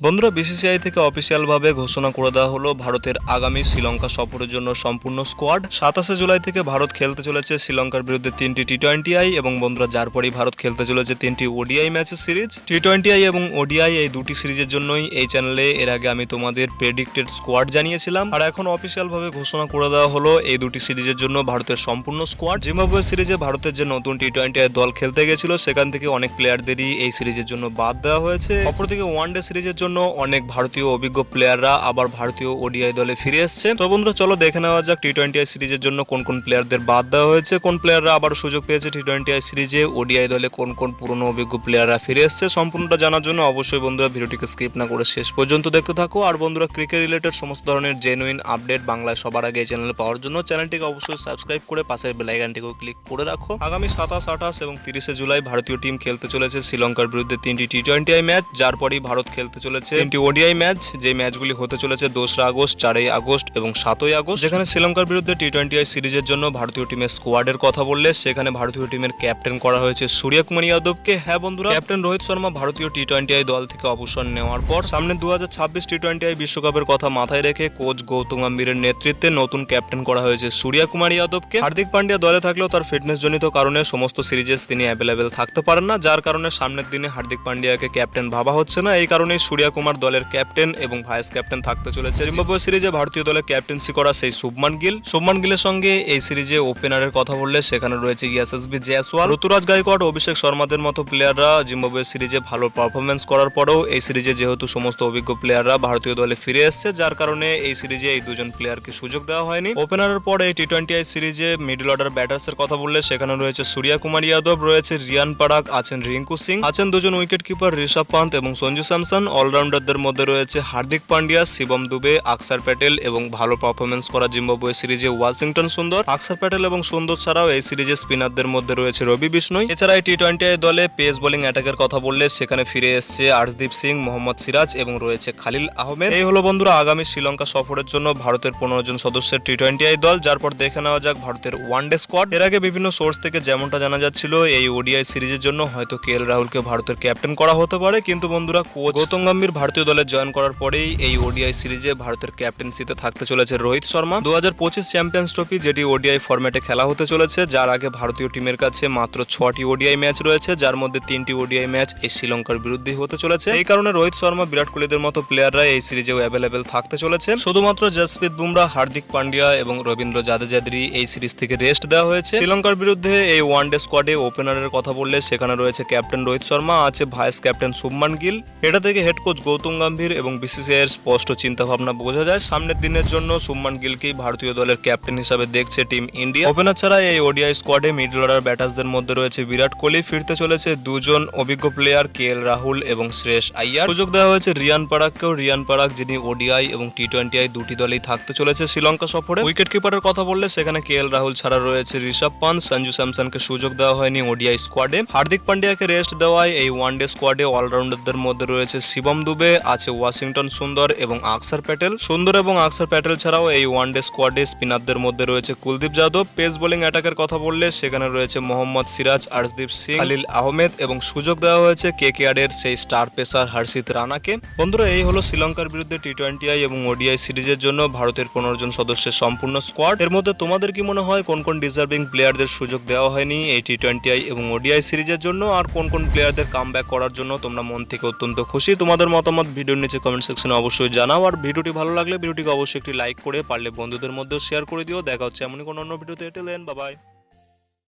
বন্ধুরা বিসিসিআই থেকে অফিসিয়ালভাবে ঘোষণা করে দেওয়া হলো ভারতের আগামী শ্রীলঙ্কা সফরের জন্য সম্পূর্ণ স্কোয়াড। 27 জুলাই থেকে ভারত খেলতে চলেছে শ্রীলঙ্কার বিরুদ্ধে 3টি টি20আই এবং বন্ধুরা যার পরেই ভারত খেলতে চলেছে 3টি ওডিআই ম্যাচের সিরিজ। টি20আই এবং ওডিআই এই দুটি সিরিজের জন্যই এই চ্যানেলে এর আগে আমি তোমাদের প্রেডিক্টেড স্কোয়াড জানিয়েছিলাম, আর এখন অফিসিয়ালভাবে ঘোষণা করে দেওয়া হলো এই দুটি সিরিজের জন্য ভারতের সম্পূর্ণ স্কোয়াড। জিম্বাবুয়ে সিরিজে ভারতের যে নতুন টি20আই দল খেলতে গেছিল সেখান থেকে অনেক প্লেয়ারদেরই এই সিরিজের জন্য বাদ দেওয়া হয়েছে। অপরদিকে ওয়ানডে সিরিজের জন্য অনেক ভারতীয় অভিজ্ঞ প্লেয়াররা আবার ভারতীয় ওডিআই দলে ফিরে এসেছে। তো বন্ধুরা চলো দেখে নেওয়া যাক টি20আই সিরিজের জন্য কোন কোন প্লেয়ারদের বাদ দেওয়া হয়েছে, কোন প্লেয়াররা আবার সুযোগ পেয়েছে টি20আই সিরিজে, ওডিআই দলে কোন কোন পুরনো অভিজ্ঞ প্লেয়াররা ফিরে এসেছে। সম্পূর্ণটা জানার জন্য অবশ্যই বন্ধুরা ভিডিওটিকে স্কিপ না করে শেষ পর্যন্ত দেখতে থাকো। আর বন্ধুরা ক্রিকেট রিলেটেড সমস্ত ধরনের জেনুইন আপডেট বাংলায় সবার আগে এই চ্যানেলে পাওয়ার জন্য চ্যানেলটিকে অবশ্যই সাবস্ক্রাইব করে পাশের বেল আইকনটিকে ক্লিক করে রাখো। আগামী 27, 28 এবং 30 জুলাই ভারতীয় টিম খেলতে চলেছে শ্রীলঙ্কার বিরুদ্ধে 3টি টি20আই ম্যাচ, যার পরেই ভারত খেলতে চলেছে 3টি ওডিআই ম্যাচ। যে ম্যাচগুলি হতে চলেছে 2রা আগস্ট, 4ই আগস্ট এবং 7ই আগস্ট, যেখানে শ্রীলঙ্কার বিরুদ্ধে টি20আই সিরিজের জন্য ভারতীয় টিমের স্কোয়াডের কথা বললে সেখানে ভারতীয় টিমের ক্যাপ্টেন করা হয়েছে সূর্যকুমার যাদবকে। হ্যাঁ বন্ধুরা, ক্যাপ্টেন রোহিত শর্মা ভারতীয় টি20আই দল থেকে অবসর নেওয়ার পর সামনে 2026 টি20আই বিশ্বকাপের কথা মাথায় রেখে কোচ গৌতম গম্ভীরের নেতৃত্বে নতুন ক্যাপ্টেন করা হয়েছে সূর্যকুমার যাদবকে। হার্দিক পান্ডিয়া দলে থাকলেও তার ফিটনেস জনিত কারণে সমস্ত সিরিজে তিনি অ্যাভেলেবেল থাকতে পারেন না, যার কারণে সামনের দিনে হার্দিক পান্ডিয়াকে ক্যাপ্টেন ভাবা হচ্ছে না। এই কারণেই সূর্যকুমার দলের ক্যাপ্টেন এবং ভাইস ক্যাপ্টেন থাকতে চলেছে। জিম্বাবুয়ে সিরিজে ভারতীয় দলে ক্যাপ্টেন্সি করা সেই শুভমান গিলের সঙ্গে এই সিরিজে ওপেনারের কথা বললে সেখানে রয়েছে ইয়াসএসবি জয়সওয়াল, ঋতুরাজ গায়কোয়াড়, অভিষেক শর্মাদের মতো প্লেয়াররা জিম্বাবুয়ে সিরিজে ভালো পারফরমেন্স করার পরেও এই সিরিজে যেহেতু সমস্ত অভিজ্ঞ প্লেয়াররা ভারতীয় দলে ফিরে এসেছে, যার কারণে এই সিরিজে এই দুজন প্লেয়ারকে সুযোগ দেওয়া হয়নি। ওপেনারের পর এই টি20আই সিরিজে মিডল অর্ডার ব্যাটার্সের কথা বললে সেখানে রয়েছে সূর্যকুমার যাদব, রয়েছে রিয়ান পরাগ, আছেন রিঙ্কু সিং, আছেন দুজন উইকেট কিপার ঋষভ পান্ত এবং সঞ্জু স্যামসন। অলরাউন্ডারদের মধ্যে রয়েছে হার্দিক পান্ডিয়া, শিবম দুবে, আকসার প্যাটেল এবং ভালো পারফরমেন্স করা জিম্বাবুয়ে সিরিজে ওয়াশিংটন সুন্দর। আকসার প্যাটেল এবং সুন্দর ছাড়াও এই সিরিজে স্পিনারদের মধ্যে রয়েছে রবি বিষ্ণই। এছাড়া এই টি20আই দলে পেস বোলিং অ্যাটাকের কথা বললে সেখানে ফিরে এসেছে আর্শদীপ সিং, মোহাম্মদ সিরাজ এবং রয়েছে খালিল আহমেদ। এই হলো বন্ধুরা আগামী শ্রীলঙ্কা সফরের জন্য ভারতের 15 জন সদস্যের টি20আই দল। যার পর দেখে নেওয়া যাক ভারতের ওয়ানডে স্কোয়াড। এর আগে বিভিন্ন সোর্স থেকে যেমনটা জানা যাচ্ছিল এই ওডিআই সিরিজের জন্য হয়তো কেএল রাহুলকে ভারতের ক্যাপ্টেন করা হতে পারে, কিন্তু বন্ধুরা কোচ গৌতম গম্ভীর ভারতীয় দলে জয়েন করার পরেই এই ওডিআই সিরিজে ভারতের ক্যাপ্টেন্সিতে থাকতে চলেছে রোহিত শর্মা। 2025 চ্যাম্পিয়ন্স ট্রফি যেটি ওডিআই ফরম্যাটে খেলা হতে চলেছে, যার আগে ভারতীয় টিমের কাছে মাত্র 6টি ওডিআই ম্যাচ রয়েছে, যার মধ্যে 3টি ওডিআই ম্যাচ এই শ্রীলঙ্কার বিরুদ্ধে হতে চলেছে। এই কারণে রোহিত শর্মা, বিরাট কোহলিদের মতো প্লেয়াররা এই সিরিজেও অ্যাভেলেবেল থাকতে চলেছে। শুধুমাত্র জসপ্রীত বুমরাহ, হার্দিক পান্ডিয়া এবং রবীন্দ্র জাদেজাদেরই এই সিরিজ থেকে রেস্ট দেওয়া হয়েছে। শ্রীলঙ্কার বিরুদ্ধে এই ওয়ানডে স্কোয়াডে ওপেনারের কথা বললে সেখানে রয়েছে ক্যাপ্টেন রোহিত শর্মা, আছে ভাইস ক্যাপ্টেন শুভমান গিল। এটা থেকে হেড কোচ গৌতম গম্ভীর এবং বিসিসিআই এর স্পষ্ট চিন্তা ভাবনা বোঝা যায়। সামনের দিনের জন্য শুভমান গিলকেই ভারতীয় দলের ক্যাপ্টেন হিসাবে দেখছে টিম ইন্ডিয়া। ওপেনার ছাড়া এই ওডিআই স্কোয়াডে মিডল অর্ডার ব্যাটার্সদের মধ্যে রয়েছে বিরাট কোহলি, ফিরতে চলেছে দুজন অভিজ্ঞ প্লেয়ার কেএল রাহুল এবং শ্রেয়স আইয়ার। সুযোগ দেওয়া হয়েছে রিয়ান পরাগকেও, রিয়ান পরাগ যিনি ওডিআই এবং টি20আই দুটি দলেই থাকতে চলেছে শ্রীলঙ্কা সফরে। উইকেট কিপারের কথা বললে সেখানে কেএল রাহুল ছাড়া রয়েছে ঋষভ পান্ত, সঞ্জু স্যামসনকে সুযোগ দেওয়া হয়নি ওডিআই স্কোয়াডে। হার্দিক পান্ডিয়াকে রেস্ট দেওয়ায় এই ওয়ানডে স্কোয়াডে অলরাউন্ডারদের মধ্যে রয়েছে শিবম দুবে, আছে ওয়াশিংটন সুন্দর এবং আকসার প্যাটেল। সুন্দর এবং আকসার প্যাটেল ছাড়াও এই ওয়ানডে স্কোয়াডে স্পিনারদের মধ্যে রয়েছে কুলদীপ যাদব। পেস বোলিং অ্যাটাকের কথা বললে সেখানে রয়েছে মোহাম্মদ সিরাজ, আর্শদীপ সিং, খালিল আহমেদ এবং সুযোগ দেওয়া হয়েছে কেকেআর এর সেই স্টার পেসার হর্ষিত রানাকে। বন্ধুরা এই হলো শ্রীলঙ্কার বিরুদ্ধে টি20আই এবং ওডিআই সিরিজের জন্য ভারতের 15 জন সদস্যের সম্পূর্ণ স্কোয়াড। এর মধ্যে তোমাদের কি মনে হয় কোন কোন ডিজার্ভিং প্লেয়ারদের সুযোগ দেওয়া হয়নি এই টি20আই এবং ওডিআই সিরিজের জন্য, আর কোন কোন প্লেয়ারদের কামব্যাক করার জন্য তোমরা মন থেকে অত্যন্ত খুশি? তোমাদের মতামত ভিডিওর নিচে কমেন্ট সেকশনে অবশ্যই জানাও। আর ভিডিওটি ভালো লাগলে ভিডিওটিকে অবশ্যই একটি লাইক করে পারলে বন্ধুদের মধ্যেও শেয়ার করে দিও। দেখা হচ্ছে এমনই কোনো অন্য ভিডিওতে। Till then, bye by.